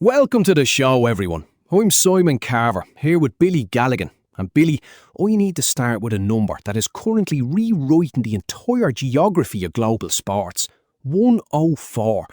Welcome to the show, everyone. I'm Simon Carver, here with Billy Galligan. And Billy, I need to start with a number that is currently rewriting the entire geography of global sports. 104.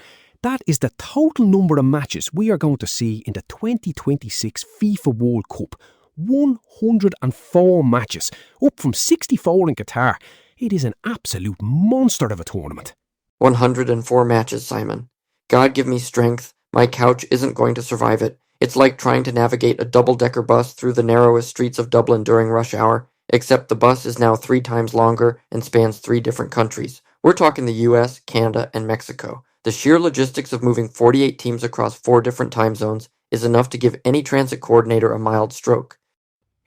That is the total number of matches we are going to see in the 2026 FIFA World Cup. 104 matches, up from 64 in Qatar. It is an absolute monster of a tournament. 104 matches, Simon. God give me strength. My couch isn't going to survive it. It's like trying to navigate a double-decker bus through the narrowest streets of Dublin during rush hour, except the bus is now 3 times longer and spans 3 different countries. We're talking the US, Canada, and Mexico. The sheer logistics of moving 48 teams across 4 different time zones is enough to give any transit coordinator a mild stroke.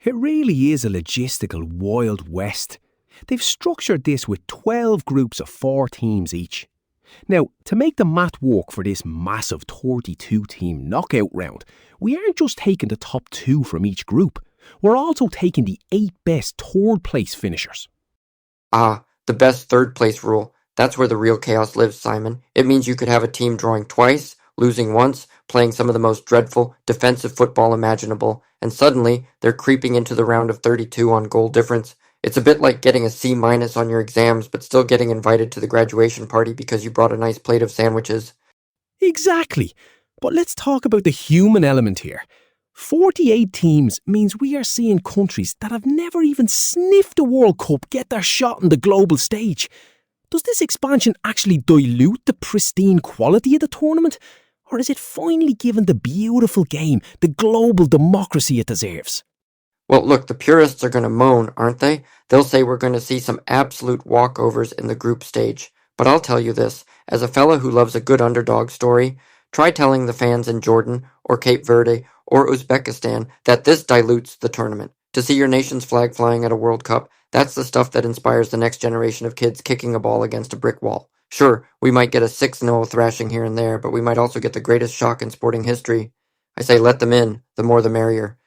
It really is a logistical Wild West. They've structured this with 12 groups of 4 teams each. Now, to make the math work for this massive 32-team knockout round, we aren't just taking the top 2 from each group. We're also taking the 8 best third-place finishers. Ah, the best third-place rule. That's where the real chaos lives, Simon. It means you could have a team drawing twice, losing once, playing some of the most dreadful defensive football imaginable, and suddenly they're creeping into the round of 32 on goal difference. It's a bit like getting a C- on your exams but still getting invited to the graduation party because you brought a nice plate of sandwiches. Exactly. But let's talk about the human element here. 48 teams means we are seeing countries that have never even sniffed a World Cup get their shot on the global stage. Does this expansion actually dilute the pristine quality of the tournament? Or is it finally given the beautiful game the global democracy it deserves? Well, look, the purists are going to moan, aren't they? They'll say we're going to see some absolute walkovers in the group stage. But I'll tell you this, as a fella who loves a good underdog story, try telling the fans in Jordan, or Cape Verde, or Uzbekistan that this dilutes the tournament. To see your nation's flag flying at a World Cup, that's the stuff that inspires the next generation of kids kicking a ball against a brick wall. Sure, we might get a 6-0 thrashing here and there, but we might also get the greatest shock in sporting history. I say let them in, the more the merrier.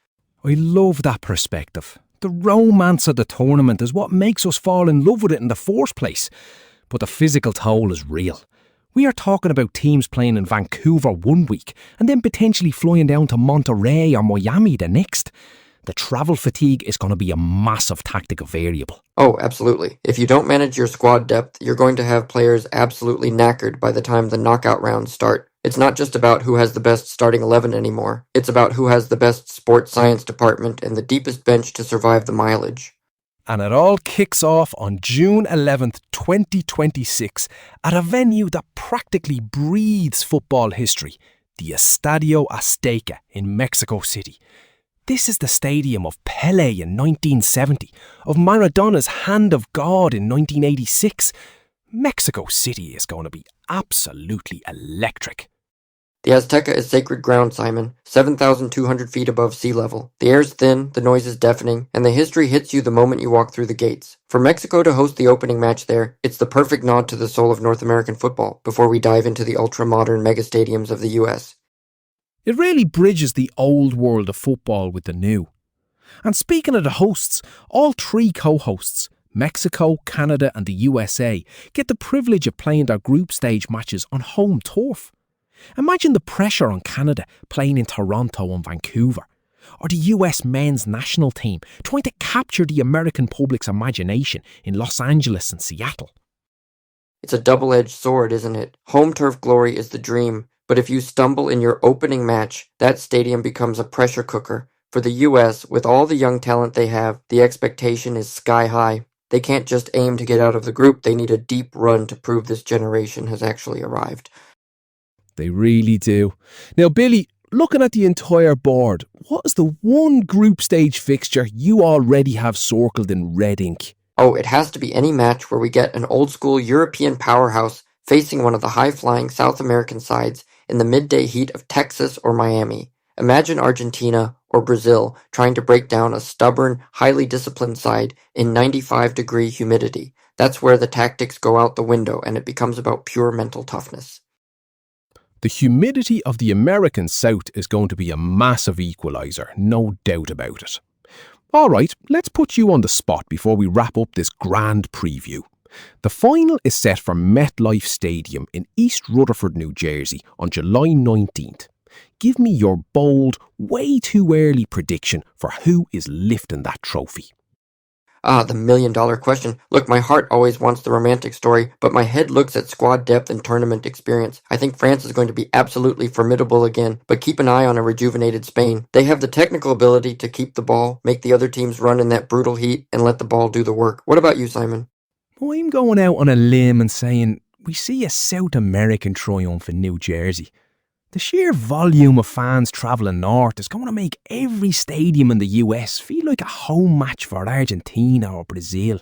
I love that perspective. The romance of the tournament is what makes us fall in love with it in the first place. But the physical toll is real. We are talking about teams playing in Vancouver one week and then potentially flying down to Monterey or Miami the next. The travel fatigue is going to be a massive tactical variable. Oh, absolutely. If you don't manage your squad depth, you're going to have players absolutely knackered by the time the knockout rounds start. It's not just about who has the best starting 11 anymore. It's about who has the best sports science department and the deepest bench to survive the mileage. And it all kicks off on June 11th, 2026, at a venue that practically breathes football history, the Estadio Azteca in Mexico City. This is the stadium of Pelé in 1970, of Maradona's Hand of God in 1986. Mexico City is going to be absolutely electric. The Azteca is sacred ground, Simon, 7,200 feet above sea level. The air's thin, the noise is deafening, and the history hits you the moment you walk through the gates. For Mexico to host the opening match there, it's the perfect nod to the soul of North American football before we dive into the ultra-modern megastadiums of the US. It really bridges the old world of football with the new. And speaking of the hosts, all 3 co-hosts, Mexico, Canada and the USA, get the privilege of playing their group stage matches on home turf. Imagine the pressure on Canada playing in Toronto and Vancouver, or the US men's national team trying to capture the American public's imagination in Los Angeles and Seattle. It's a double-edged sword, isn't it? Home turf glory is the dream, but if you stumble in your opening match, that stadium becomes a pressure cooker. For the US, with all the young talent they have, the expectation is sky high. They can't just aim to get out of the group, they need a deep run to prove this generation has actually arrived. They really do. Now, Billy, looking at the entire board, what is the one group stage fixture you already have circled in red ink? Oh, it has to be any match where we get an old-school European powerhouse facing one of the high-flying South American sides in the midday heat of Texas or Miami. Imagine Argentina or Brazil trying to break down a stubborn, highly disciplined side in 95-degree humidity. That's where the tactics go out the window and it becomes about pure mental toughness. The humidity of the American South is going to be a massive equaliser, no doubt about it. All right, let's put you on the spot before we wrap up this grand preview. The final is set for MetLife Stadium in East Rutherford, New Jersey on July 19th. Give me your bold, way too early prediction for who is lifting that trophy. Ah, the million-dollar question. Look, my heart always wants the romantic story, but my head looks at squad depth and tournament experience. I think France is going to be absolutely formidable again, but keep an eye on a rejuvenated Spain. They have the technical ability to keep the ball, make the other teams run in that brutal heat, and let the ball do the work. What about you, Simon? I'm going out on a limb and saying we see a South American triumph in New Jersey. The sheer volume of fans travelling north is going to make every stadium in the US feel like a home match for Argentina or Brazil.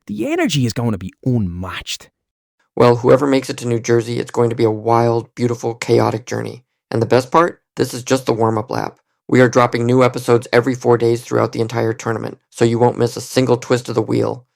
The energy is going to be unmatched. Well, whoever makes it to New Jersey, it's going to be a wild, beautiful, chaotic journey. And the best part? This is just the warm-up lap. We are dropping new episodes every 4 days throughout the entire tournament, so you won't miss a single twist of the wheel.